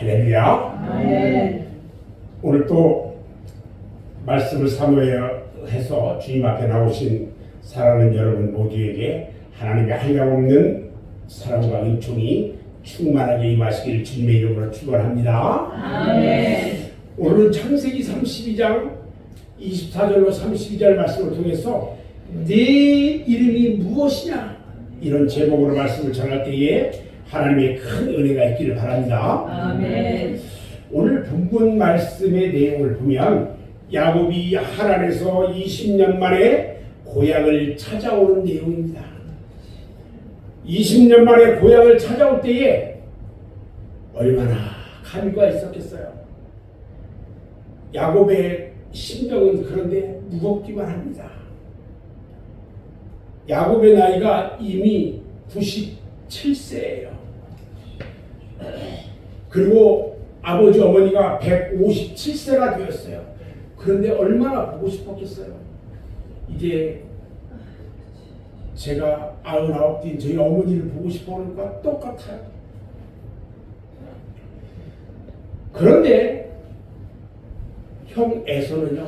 할렐루야. 아멘. 오늘 또 말씀을 사모해서 주님 앞에 나오신 사랑하는 여러분 모두에게 하나님의 한량없는 사랑과 은총이 충만하게 임하시길 주님의 이름으로 축원합니다. 아멘. 오늘은 창세기 32장 24절로 32절 말씀을 통해서 내 이름이 무엇이냐 이런 제목으로 말씀을 전할 때에 하나님의 큰 은혜가 있기를 바랍니다. 아멘. 오늘 본문 말씀의 내용을 보면 야곱이 하란에서 20년 만에 고향을 찾아오는 내용입니다. 20년 만에 고향을 찾아올 때에 얼마나 감회가 있었겠어요. 야곱의 심정은 그런데 무겁기만 합니다. 야곱의 나이가 이미 97세예요. 그리고 아버지 어머니가 157세가 되었어요. 그런데 얼마나 보고 싶었겠어요. 이제 제가 99인 저희 어머니를 보고 싶어하는 것과 똑같아요. 그런데 형 에서는요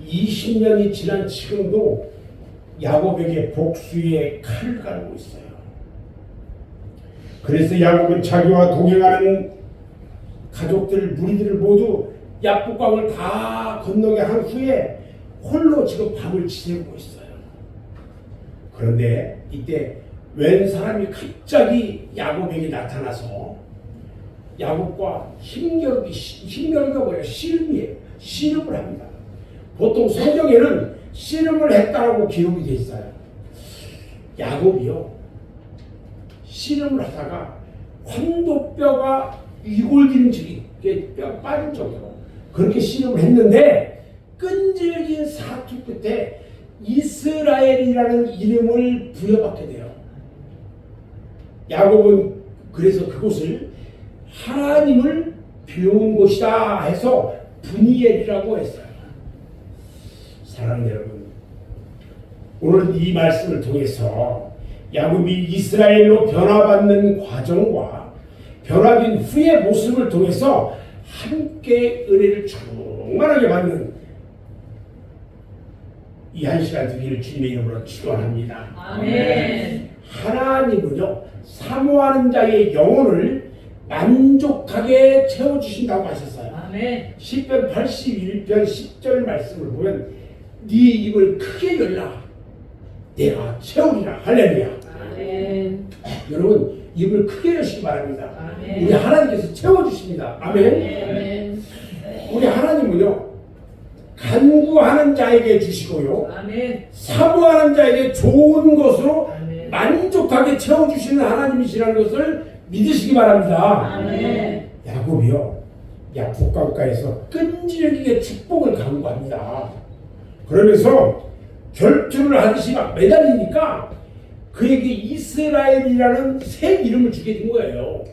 20년이 지난 지금도 야곱에게 복수의 칼을 갈고 있어요. 그래서 야곱은 자기와 동행하는 가족들, 무리들을 모두 야복강을 다 건너게 한 후에 홀로 지금 밤을 지내고 있어요. 그런데 이때 웬 사람이 갑자기 야곱에게 나타나서 야곱과 힘겨루기가 뭐예요? 씨름이에요. 씨름을 합니다. 보통 성경에는 씨름을 했다라고 기록이 되어 있어요. 야곱이요 씨름을 하다가 황도뼈가 이골기름질이 뼈가 빠진 정도로 그렇게 씨름을 했는데 끈질긴 사투 끝에 이스라엘이라는 이름을 부여받게 돼요. 야곱은 그래서 그곳을 하나님을 배운 곳이다 해서 브니엘이라고 했어요. 사랑하는 여러분, 오늘 이 말씀을 통해서 야곱이 이스라엘로 변화받는 과정과 변화된 후의 모습을 통해서 함께 은혜를 충만하게 받는 이 한 시간 되기를 주님의 이름으로 축원합니다. 아멘. 하나님은요 사모하는 자의 영혼을 만족하게 채워주신다고 하셨어요. 아멘. 시편 81편 10절 말씀을 보면 네 입을 크게 열라 내가 채우리라. 할렐루야. 아멘. 여러분 입을 크게 여시기 바랍니다. 아멘. 우리 하나님께서 채워주십니다. 아멘. 아멘. 우리 하나님은요 간구하는 자에게 주시고요 아멘. 사모하는 자에게 좋은 것으로 아멘. 만족하게 채워주시는 하나님이시라는 것을 믿으시기 바랍니다. 아멘. 야곱이요 야복강가에서 끈질기게 축복을 간구합니다. 그러면서 결투를 하듯이 막 매달리니까 그에게 이스라엘이라는 새 이름을 주게 된 거예요.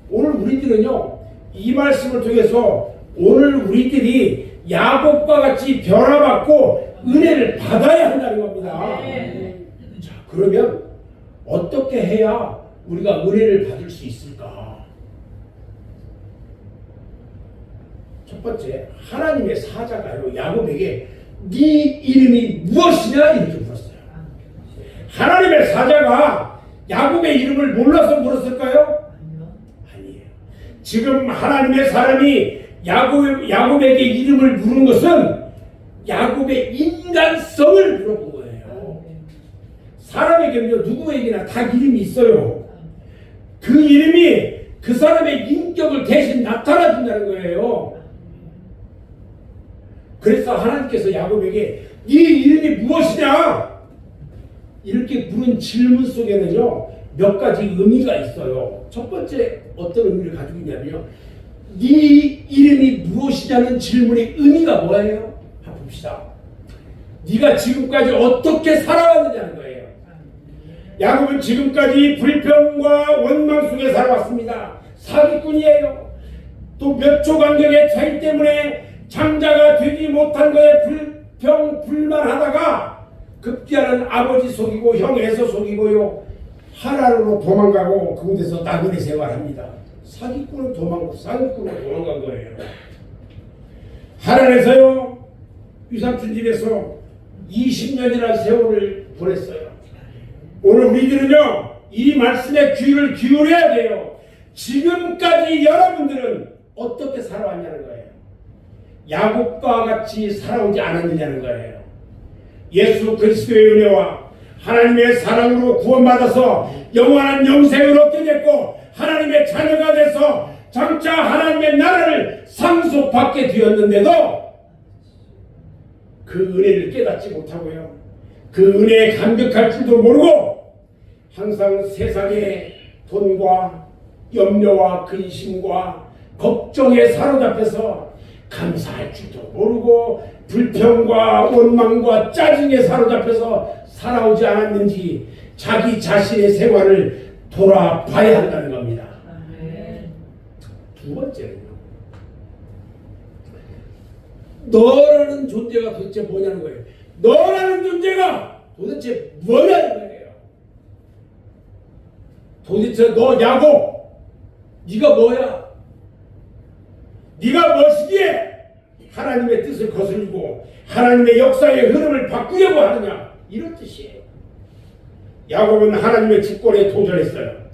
오늘 우리들은요 이 말씀을 통해서 오늘 우리들이 야곱과 같이 변화받고 은혜를 받아야 한다는 겁니다. 자, 그러면 어떻게 해야 우리가 은혜를 받을 수 있을까? 첫 번째, 하나님의 사자가요 야곱에게 네 이름이 무엇이냐 이렇게 물었어요. 하나님의 사자가 야곱의 이름을 몰라서 물었을까요? 아니에요. 지금 하나님의 사람이 야곱에게 이름을 물은 것은 야곱의 인간성을 물어본 거예요. 사람에게는요 누구에게나 다 이름이 있어요. 그 이름이 그 사람의 인격을 대신 나타나 준다는 거예요. 그래서 하나님께서 야곱에게 네 이름이 무엇이냐 이렇게 물은 질문 속에는요 몇 가지 의미가 있어요. 첫 번째 어떤 의미를 가지고 있냐면요 네 이름이 무엇이냐는 질문의 의미가 뭐예요? 한번 봅시다. 네가 지금까지 어떻게 살아왔느냐는 거예요. 야곱은 지금까지 불평과 원망 속에 살아왔습니다. 사기꾼이에요. 또 몇 초 간격의 차이 때문에 장자가 되지 못한 거에 불평 불만하다가 급기야는 아버지 속이고 형 에서 속이고요 하란으로 도망가고 그곳에서 나그네 생활합니다. 사기꾼은 도망간 거예요. 하란에서요, 유삼촌 집에서 20년이라는 세월을 보냈어요. 오늘 우리들은요, 이 말씀에 귀를 기울여야 돼요. 지금까지 여러분들은 어떻게 살아왔냐는 거예요. 야곱과 같이 살아오지 않았느냐는 거예요. 예수 그리스도의 은혜와 하나님의 사랑으로 구원받아서 영원한 영생을 얻게 됐고 하나님의 자녀가 돼서 장차 하나님의 나라를 상속받게 되었는데도 그 은혜를 깨닫지 못하고요, 그 은혜에 감격할 줄도 모르고 항상 세상의 돈과 염려와 근심과 걱정에 사로잡혀서 감사할 줄도 모르고 불평과 원망과 짜증에 사로잡혀서 살아오지 않았는지 자기 자신의 생활을 돌아봐야 한다는 겁니다. 두 번째는요, 너라는 존재가 도대체 뭐냐는 거예요. 너라는 존재가 도대체 뭐냐는 거예요. 도대체 너 야곱, 네가 뭐야? 네가 무엇이기에 하나님의 뜻을 거슬리고 하나님의 역사의 흐름을 바꾸려고 하느냐, 이런 뜻이에요. 야곱은 하나님의 집권에 도전했어요.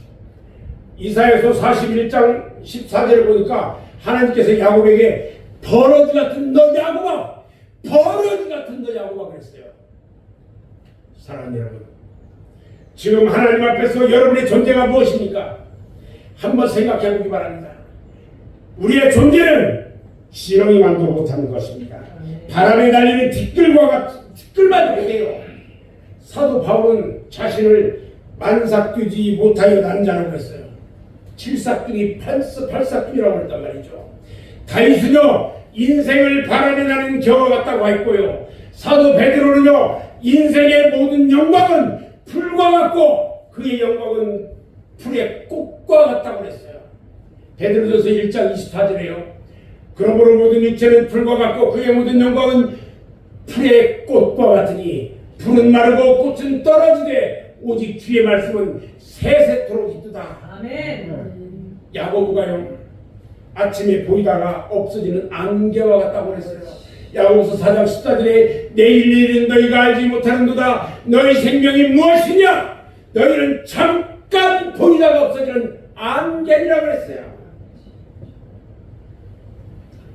이사야서 41장 14절을 보니까 하나님께서 야곱에게 버러지 같은 너 야곱아, 버러지 같은 너 야곱아 그랬어요. 사랑하는 여러분, 지금 하나님 앞에서 여러분의 존재가 무엇입니까? 한번 생각해 보기 바랍니다. 우리의 존재는 지렁이만도 못하는 것입니다. 바람에 날리는 티끌만 해요. 사도 바울은 자신을 만삭되지 못하여 난 자라고 했어요. 7삭둥이 8삭둥이라고 했단 말이죠. 다윗은요, 인생을 바람에 나는 겨와 같다고 했고요, 사도 베드로는요, 인생의 모든 영광은 풀과 같고 그의 영광은 풀의 꽃과 같다고 했어요. 베드로전서 1장 24절에요. 그러므로 모든 육체는 풀과 같고 그의 모든 영광은 풀의 꽃과 같으니 풀은 마르고 꽃은 떨어지되 오직 주의 말씀은 세세토록 있도다. 아멘. 야고보가요, 아침에 보이다가 없어지는 안개와 같다고 했어요. 야고보서 4장 14절에 내일 일은 너희가 알지 못하는도다. 너희 생명이 무엇이냐? 너희는 잠깐 보이다가 없어지는 안개라고 했어요.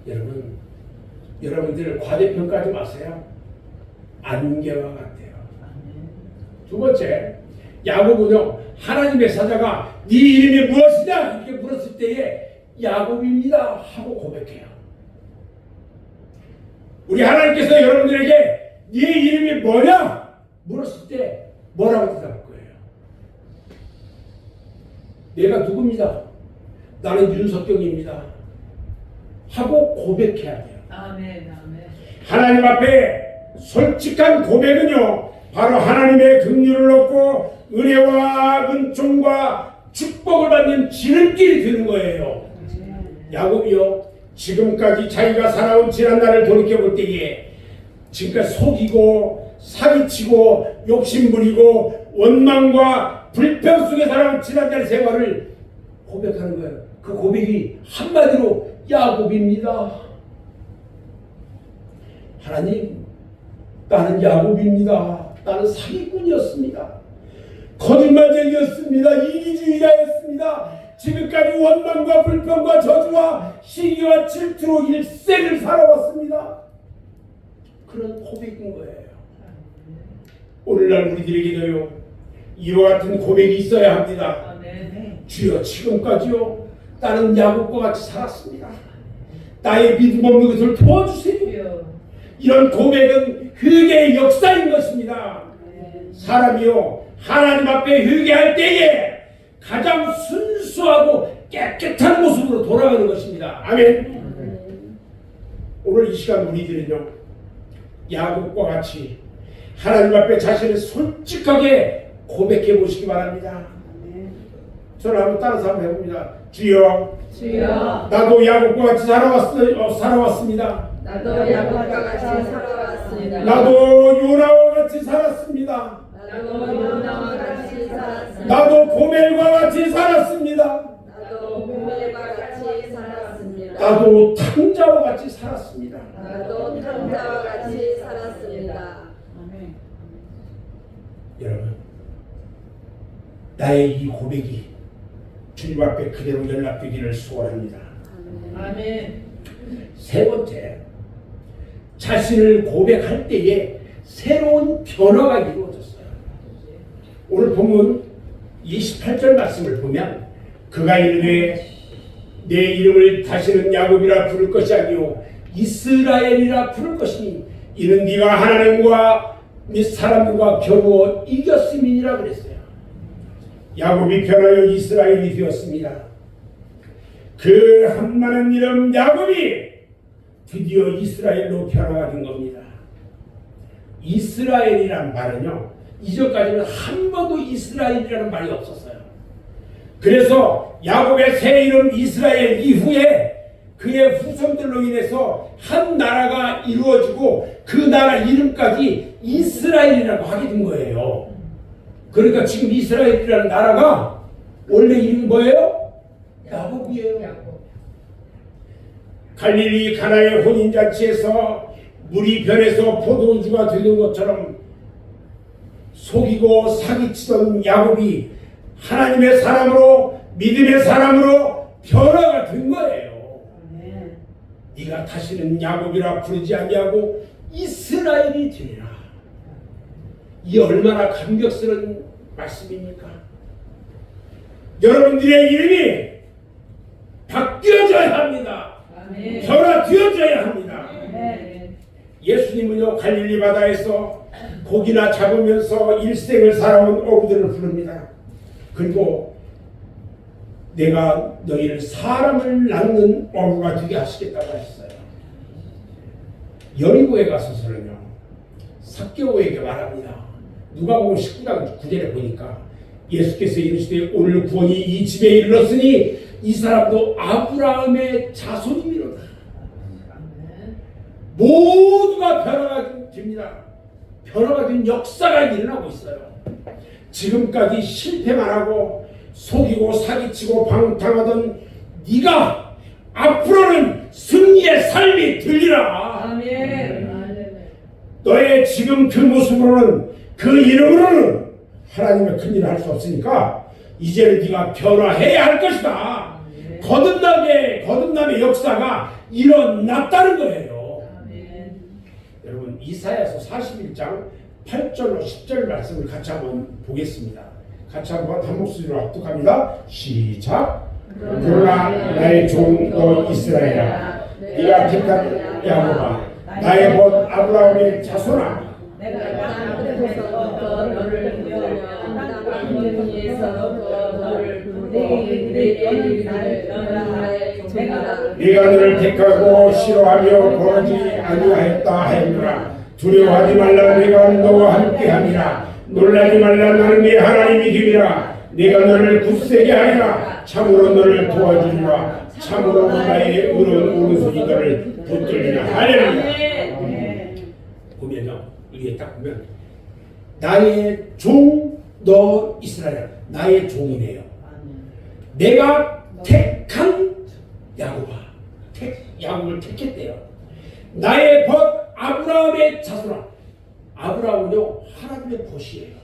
여러분, 여러분들 과대평가하지 마세요. 안개와 같아요. 두 번째, 야곱은요, 하나님의 사자가 네 이름이 무엇이냐 이렇게 물었을 때에 야곱입니다 하고 고백해요. 우리 하나님께서 여러분들에게 네 이름이 뭐냐 물었을 때 뭐라고 대답할 거예요? 내가 누굽니다. 나는 윤석경입니다 하고 고백해야 돼요. 아멘. 하나님 앞에 솔직한 고백은요, 바로 하나님의 긍휼을 얻고 은혜와 은총과 축복을 받는 지름길이 되는 거예요. 야곱이요, 지금까지 자기가 살아온 지난 날을 돌이켜볼 때에 지금까지 속이고 사기치고 욕심부리고 원망과 불평 속에 살아온 지난 날 생활을 고백하는 거예요. 그 고백이 한마디로 야곱입니다. 하나님, 나는 야곱입니다. 나는 사기꾼이었습니다. 거짓말쟁이였습니다. 이기주의자였습니다. 지금까지 원망과 불평과 저주와 시기와 질투로 일생을 살아왔습니다. 그런 고백인 거예요. 오늘날 우리들에게도요, 이와 같은 고백이 있어야 합니다. 주여, 지금까지요 나는 야곱과 같이 살았습니다. 나의 믿음 없는 것을 도와주세요. 이런 고백은 회개의 역사인 것입니다. 사람이요, 하나님 앞에 회개할 때에 가장 순수하고 깨끗한 모습으로 돌아가는 것입니다. 아멘. 오늘 이 시간 우리들은요, 야곱과 같이 하나님 앞에 자신을 솔직하게 고백해 보시기 바랍니다. 저를 한번 따라서 한번 해봅니다. 주여, 나도 야곱과 같이 살아왔습니다. 나도 야곱과 같이 살아왔습니다. 나도 요나와 같이 살았습니다. 나도 요나와 같이 살았습니다. 나도 고멜과 같이 살았습니다. 나도 고멜과 나도 탕자와 같이 살았습니다. 나도 탕자와 같이 살았습니다. 여러분, 나의 이 고백이 주님 앞에 그대로 연락되기를 소원합니다. 아멘. 세 번째, 자신을 고백할 때에 새로운 변화가 이루어졌어요. 오늘 본문 28절 말씀을 보면 그가 이르되 내 이름을 다시는 야곱이라 부를 것이 아니요 이스라엘이라 부를 것이니 이는 네가 하나님과 네 사람들과 겨루어 이겼음이니라 그랬어요. 야곱이 변하여 이스라엘이 되었습니다. 그 한많은 이름 야곱이 드디어 이스라엘로 변화가 된 겁니다. 이스라엘이란 말은요, 이전까지는 한 번도 이스라엘이라는 말이 없었어요. 그래서 야곱의 새 이름 이스라엘 이후에 그의 후손들로 인해서 한 나라가 이루어지고 그 나라 이름까지 이스라엘이라고 하게 된 거예요. 그러니까 지금 이스라엘이라는 나라가 원래 이름이 뭐예요? 야곱이에요. 갈릴리 가나의 혼인잔치에서 물이 변해서 포도주가 되는 것처럼 속이고 사기치던 야곱이 하나님의 사람으로, 믿음의 사람으로 변화가 된 거예요. 네가 다시는 야곱이라 부르지 아니하고 이스라엘이 되리라. 이 얼마나 감격스러운 말씀입니까? 여러분들의 이름이 바뀌어져야 합니다. 변화되어져야 합니다. 예수님은요, 갈릴리 바다에서 고기나 잡으면서 일생을 살아온 어부들을 부릅니다. 그리고 내가 너희를 사람을 낳는 어부가 되게 하시겠다고 하셨어요. 여리고에 가서서는요, 삭개오에게 말합니다. 누가복음 19장 9절에 보니까 예수께서 이르시되 오늘 구원이 이 집에 이르렀으니 이 사람도 아브라함의 자손이미로다. 모두가 변화가 됩니다. 변화가 된 역사가 일어나고 있어요. 지금까지 실패만 하고 속이고 사기치고 방탕하던 네가 앞으로는 승리의 삶이 들리라. 아멘. 너의 지금 그 모습으로는, 그 이름으로는 하나님의 큰 일을 할 수 없으니까 이제는 네가 변화해야 할 것이다. 거듭남의 역사가 일어났다는 거예요. 여러분, 이사야서 41장 8절로 10절 말씀을 같이 한번 보겠습니다. 같이 한번 한 목소리로 합독합니다. 시작. 그러나 나의 종 너 이스라엘아, 네가 택한 야곱아, 나의 본 아브라함의 자손아, 내가 땅끝에서부터 너를 부르며 땅 위에서부터 너를 부르고 네가 너를 택하고 싫어하며 거르지 아니하였다 하였노라. 두려워하지 말라, 내가 너와 함께함이라. 놀라지 말라, 나는 네 하나님이 됨이라. 내가 너를 굳세게 하리라. 참으로 너를 도와주리라. 참으로 나의 의로운 오른손이 너를 붙들리라. 할렐루야. 보면요, 여기에 딱 보면 나의 종 너 이스라엘, 나의 종이네요. 내가 택한 야곱아, 야곱을 택했대요. 나의 벗 아브라함의 자손아. 아브라함은요, 하나님의 벗이에요.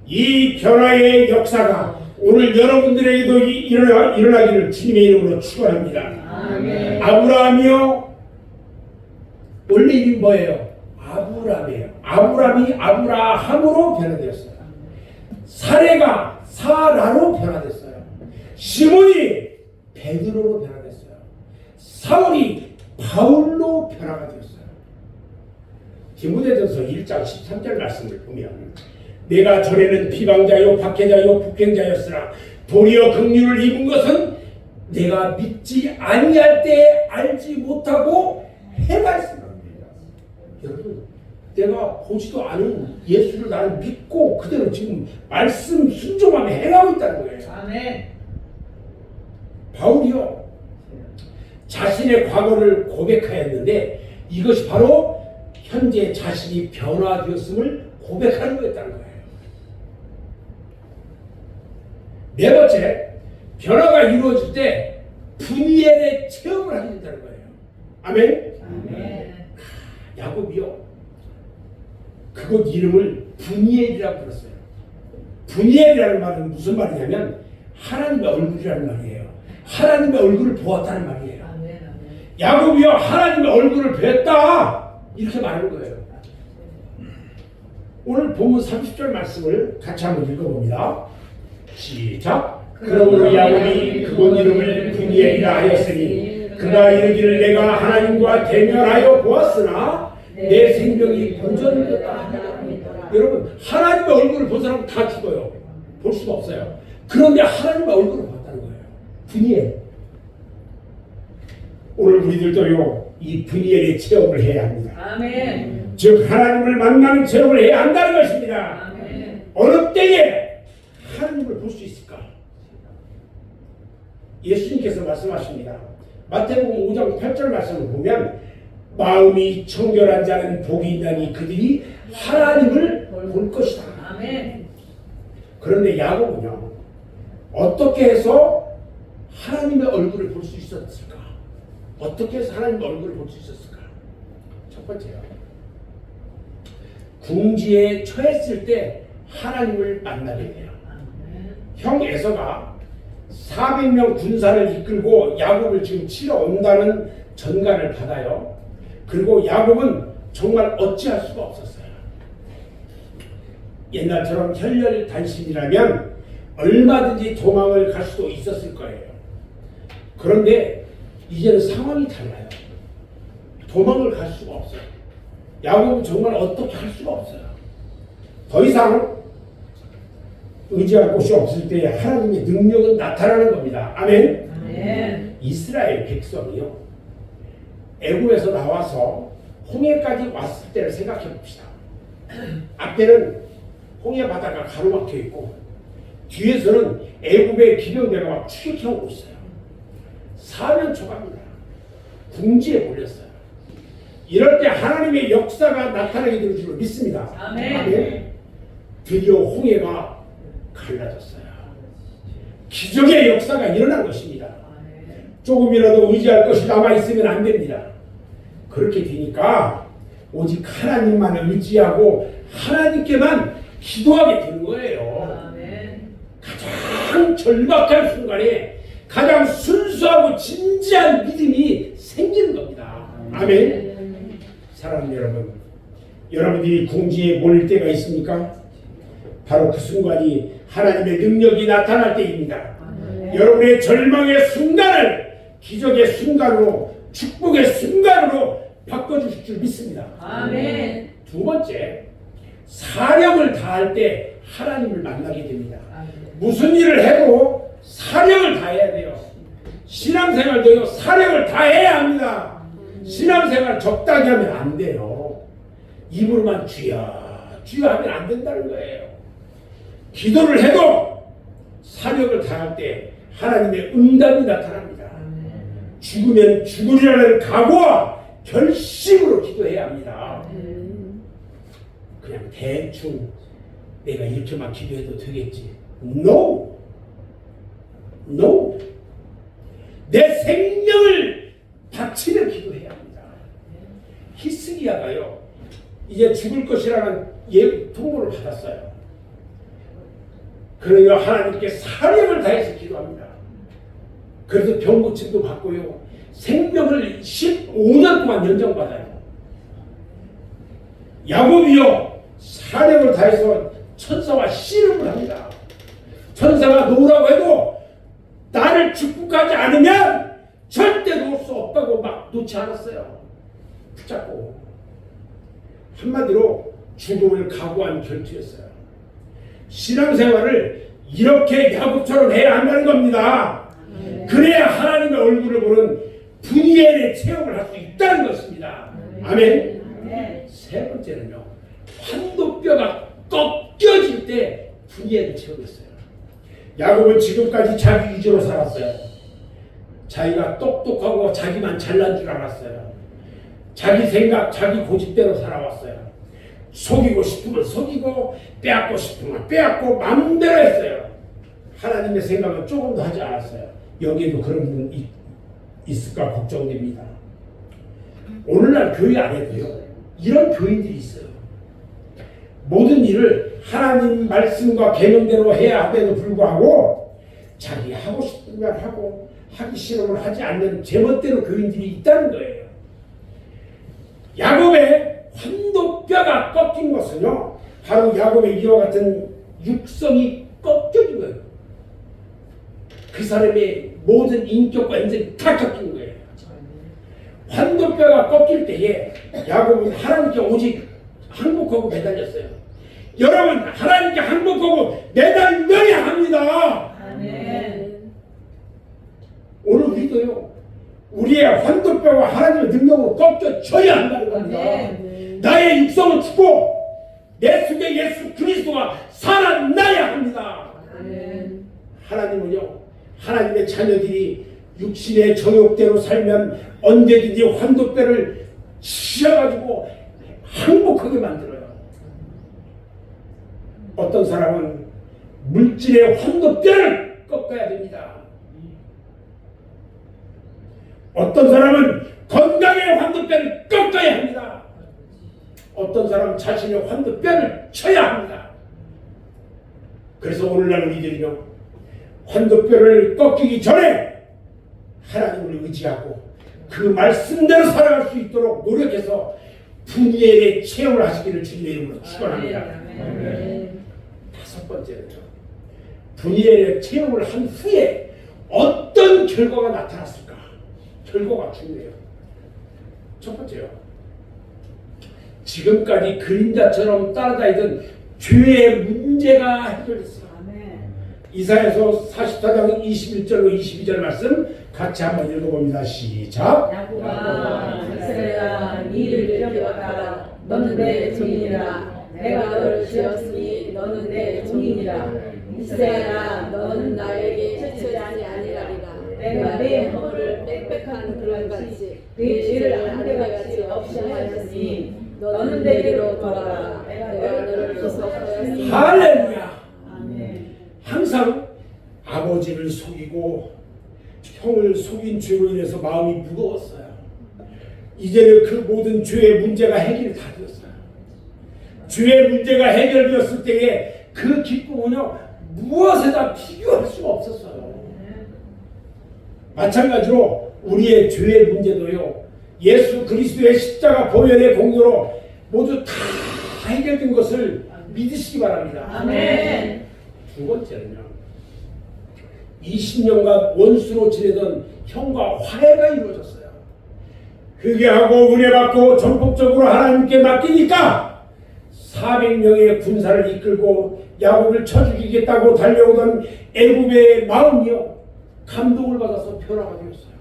이 변화의 역사가 오늘 여러분들에게도 일어나기를 주님의 이름으로 축원합니다. 아브라함이요, 원래 이름이 뭐예요? 아브라함이에요. 아브라함이 아브라함으로 변화되었어요. 사레가 사라로 변화됐어요. 시몬이 베드로로 변화됐어요. 사울이 바울로 변화가 되었어요. 디모데전서 1장 13절 말씀을 보면 내가 전에는 비방자요 박해자요 폭행자였으나 도리어 긍휼을 입은 것은 내가 믿지 아니할 때 알지 못하고 행하였습니다. 여러분, 내가 보지도 않은 예수를 나는 믿고 그대로 지금 말씀 순종하며 행하고 있다는 거예요. 아멘. 바울이요, 자신의 과거를 고백하였는데 이것이 바로 현재 자신이 변화되었음을 고백하는 거였다는 거예요. 네 번째, 변화가 이루어질 때 분이엘의 체험을 하게 된다는 거예요. 아멘. 아멘. 야곱이요, 그곳 이름을 분이엘이라고 불렀어요. 분이엘이라는 말은 무슨 말이냐면 하나님의 얼굴이라는 말이에요. 하나님의 얼굴을 보았다는 말이에요. 아멘. 야곱이요, 하나님의 얼굴을 뵀다, 이렇게 말하는 거예요. 오늘 본문 30절 말씀을 같이 한번 읽어봅니다. 시작. 그러므로 야곱이 그곳 이름을 분이엘이라 하였으니 그가 이르기를 내가 하나님과 대면하여 보았으나 내 생명이 본전이었다. 여러분, 하나님의 얼굴을 본 사람은 다 죽어요. 볼 수가 없어요. 그런데 하나님의 얼굴을 봤다는 거예요. 분이엘. 오늘 우리들도요, 이 분이엘의 체험을 해야 합니다. 아멘. 즉 하나님을 만나는 체험을 해야 한다는 것입니다. 아멘. 어느 때에 하나님을 볼 수 있을까? 예수님께서 말씀하십니다. 마태복음 5장 8절 말씀을 보면 마음이 청결한 자는 복이 있나니 그들이 하나님을 볼 것이다. 아멘. 그런데 야곱은요, 어떻게 해서 하나님의 얼굴을 볼 수 있었을까? 어떻게 해서 하나님의 얼굴을 볼 수 있었을까? 첫 번째요, 궁지에 처했을 때 하나님을 만나게 돼요. 형 에서가 400명 군사를 이끌고 야곱을 지금 치러 온다는 전가를 받아요. 그리고 야곱은 정말 어찌할 수가 없었어요. 옛날처럼 혈혈단신이라면 얼마든지 도망을 갈 수도 있었을 거예요. 그런데 이제는 상황이 달라요. 도망을 갈 수가 없어요. 야곱은 정말 어떻게 할 수가 없어요. 더 이상 의지할 곳이 없을 때 하나님의 능력은 나타나는 겁니다. 아멘. 아멘. 이스라엘 백성이요, 애굽에서 나와서 홍해까지 왔을 때를 생각해 봅시다. 앞에는 홍해 바다가 가로막혀 있고 뒤에서는 애굽의 기병대가 막 추격해 오고 있어요. 사면 초갑니다. 궁지에 몰렸어요. 이럴 때 하나님의 역사가 나타나게 될 줄을 믿습니다. 아멘. 드디어 홍해가 갈라졌어요. 기적의 역사가 일어난 것입니다. 조금이라도 의지할 것이 남아있으면 안 됩니다. 그렇게 되니까 오직 하나님만 의지하고 하나님께만 기도하게 되는 거예요. 아멘. 가장 절박한 순간에 가장 순수하고 진지한 믿음이 생기는 겁니다. 아멘. 사랑하는 여러분, 여러분들이 궁지에 몰릴 때가 있습니까? 바로 그 순간이 하나님의 능력이 나타날 때입니다. 여러분의 절망의 순간을 기적의 순간으로, 축복의 순간으로 바꿔주실 줄 믿습니다. 아멘. 두 번째, 사력을 다할 때 하나님을 만나게 됩니다. 무슨 일을 해도 사력을 다해야 돼요. 신앙생활도요, 사력을 다해야 합니다. 신앙생활 적당히 하면 안 돼요. 입으로만 주여 주여 하면 안 된다는 거예요. 기도를 해도 사력을 다할 때 하나님의 응답이 나타납니다. 죽으면 죽으리라는 각오와 결심으로 기도해야 합니다. 그냥 대충 내가 이렇게만 기도해도 되겠지. No! No! 내 생명을 바치며 기도해야 합니다. 히스기야가요, 이제 죽을 것이라는 통보를 받았어요. 그러니까 하나님께 사력을 다해서 기도합니다. 그래서 병고침도 받고요, 생명을 15년 동안 연장받아요. 야곱이요, 사력을 다해서 천사와 씨름을 합니다. 천사가 놓으라고 해도 나를 축복하지 않으면 절대 놓을 수 없다고 막 놓지 않았어요. 붙잡고. 한마디로 죽음을 각오한 결투였어요. 신앙생활을 이렇게 야곱처럼 해야 한다는 겁니다. 그래야 하나님의 얼굴을 보는 분이엘의 체험을 할 수 있다는 것입니다. 아멘. 세 번째는요, 환도뼈가 꺾여질 때 분이엘을 체험했어요. 야곱은 지금까지 자기 위주로 살았어요. 자기가 똑똑하고 자기만 잘난 줄 알았어요. 자기 생각, 자기 고집대로 살아왔어요. 속이고 싶으면 속이고 빼앗고 싶으면 빼앗고 마음대로 했어요. 하나님의 생각은 조금도 하지 않았어요. 여기에도 그런 분 있을까 걱정됩니다. 오늘날 교회 안에도요 이런 교인들이 있어요. 모든 일을 하나님 말씀과 계명대로 해야 함에도 불구하고 자기 하고 싶은 말 하고 하기 싫은 걸 하지 않는 제멋대로 교인들이 있다는 거예요. 야곱의 환도뼈가 꺾인 것은요 바로 야곱의 이와 같은 육성이 꺾여진 거예요. 그 사람의 모든 인격과 인생이 다 꺾인 거예요. 환도뼈가 꺾일 때에 야곱은 하나님께 오직 항복하고 매달렸어요. 여러분 하나님께 항복하고 매달려야 합니다. 아멘. 오늘 우리도요 우리의 환도뼈가 하나님의 능력으로 꺾여져야 한다는 겁니다. 아멘. 나의 육성은 죽고 내 속에 예수 그리스도가 살아나야 합니다. 아멘. 하나님은요 하나님의 자녀들이 육신의 정욕대로 살면 언제든지 환도뼈를 치셔가지고 항복하게 만들어요. 어떤 사람은 물질의 환도뼈를 꺾어야 됩니다. 어떤 사람은 건강의 환도뼈를 꺾어야 합니다. 어떤 사람은 자신의 환도뼈를 쳐야 합니다. 그래서 오늘날 우리들이요 환도뼈를 꺾이기 전에 하나님을 의지하고 그 말씀대로 살아갈 수 있도록 노력해서 분이엘의 체험을 하시기를 주님의 이름으로 축원합니다. 아멘. 다섯 번째는요. 분이엘의 체험을 한 후에 어떤 결과가 나타났을까? 결과가 중요해요. 첫 번째요. 지금까지 그림자처럼 따라다니던 죄의 문제가 해결됐어요. 이사야서 44장 21절로 22절 말씀 같이 한번 읽어봅니다. 시작. 야곱아, 이스라엘아, 이를 여겨라. 너는 내 종이니라. 내가 너를 지었으니 너는 내 종이니라. 이스라엘아, 너는 나에게 최초량이 아니라리라. 내가 내 허물을 빽빽한 불같이 네 죄를 안개같이 없이 하였으니 너는 내게로 돌아라. 내가 너를 구속하였으니. 할렐루야. 아멘. 항상 아버지를 속이고 형을 속인 죄로 인해서 마음이 무거웠어요. 이제는 그 모든 죄의 문제가 해결이 다 되었어요. 죄의 문제가 해결되었을 때에 그 기쁨은요 무엇에다 비교할 수가 없었어요. 마찬가지로 우리의 죄의 문제도요 예수 그리스도의 십자가 보혈의 공로로 모두 다 해결된 것을 믿으시기 바랍니다. 아멘. 두 번째는요 20년간 원수로 지내던 형과 화해가 이루어졌어요. 회개하고 은혜받고 전폭적으로 하나님께 맡기니까 400명의 군사를 이끌고 야곱을 쳐 죽이겠다고 달려오던 애굽의 마음이요 감동을 받아서 변화가 되었어요.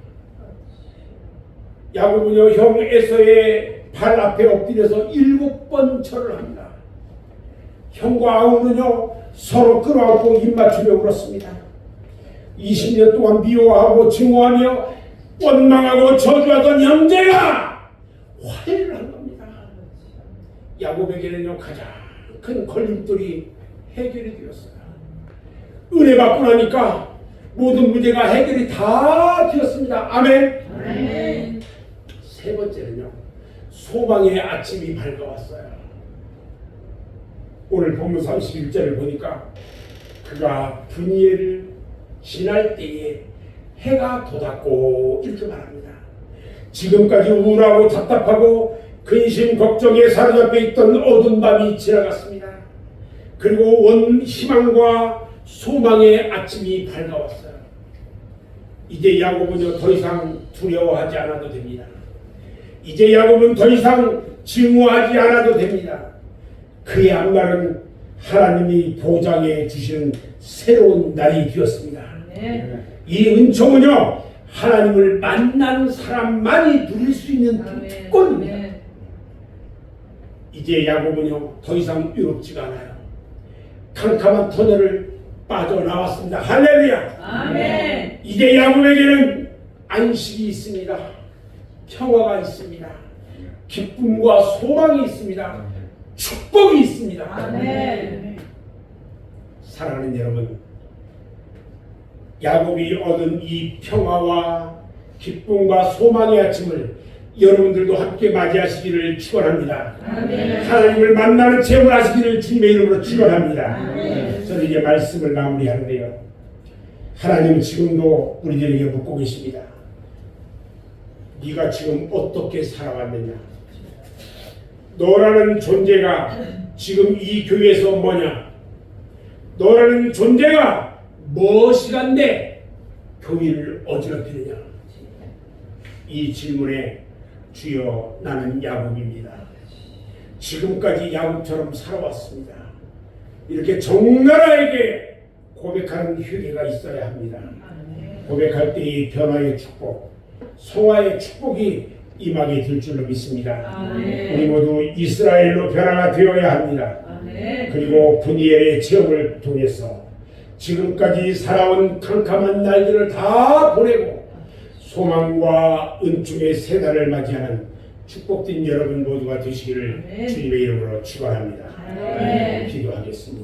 야곱은요 형 에서의 발 앞에 엎드려서 7번 절을 합니다. 형과 아우는요 서로 끌어안고 입맞추며 울었습니다. 20년 동안 미워하고 증오하며 원망하고 저주하던 형제가 화해를 한 겁니다. 야곱에게는요 가장 큰 걸림돌이 해결이 되었어요. 은혜 받고 나니까 모든 문제가 해결이 다 되었습니다. 아멘. 아멘. 세 번째는요 소망의 아침이 밝아왔어요. 오늘 본문 31절을 보니까 그가 분이엘을 지날 때에 해가 돋았고 이렇게 말합니다. 지금까지 우울하고 답답하고 근심 걱정에 사로잡혀 있던 어두운 밤이 지나갔습니다. 그리고 원 희망과 소망의 아침이 밝아왔어요. 이제 야곱은요 더 이상 두려워하지 않아도 됩니다. 이제 야곱은 더 이상 증오하지 않아도 됩니다. 그의 앞날은 하나님이 보장해 주시는 새로운 날이 되었습니다. 이 은총은요 하나님을 만난 사람만이 누릴 수 있는 특권입니다. 이제 야곱은요 더 이상 외롭지가 않아요. 캄캄한 터널을 빠져나왔습니다. 할렐루야. 아멘. 이제 야곱에게는 안식이 있습니다. 평화가 있습니다. 기쁨과 소망이 있습니다. 축복이 있습니다. 아멘. 사랑하는 여러분, 야곱이 얻은 이 평화와 기쁨과 소망의 아침을 여러분들도 함께 맞이하시기를 축원합니다. 하나님을 만나는 체험을 하시기를 주님의 이름으로 축원합니다. 저는 이제 말씀을 마무리하는데요. 하나님은 지금도 우리들에게 묻고 계십니다. 네가 지금 어떻게 살아왔느냐? 너라는 존재가 지금 이 교회에서 뭐냐? 너라는 존재가 무엇이간데 교회를 어지럽히느냐? 이 질문에 주여 나는 야곱입니다. 지금까지 야곱처럼 살아왔습니다. 이렇게 적나라하게 고백하는 회개가 있어야 합니다. 고백할 때의 변화의 축복, 성화의 축복이 임하게 될 줄로 믿습니다. 우리 모두 이스라엘로 변화가 되어야 합니다. 그리고 분이엘의 체험을 통해서 지금까지 살아온 캄캄한 날들을 다 보내고 소망과 은총의 새 달을 맞이하는 축복된 여러분 모두가 되시기를 주님의 이름으로 축원합니다. 기도하겠습니다.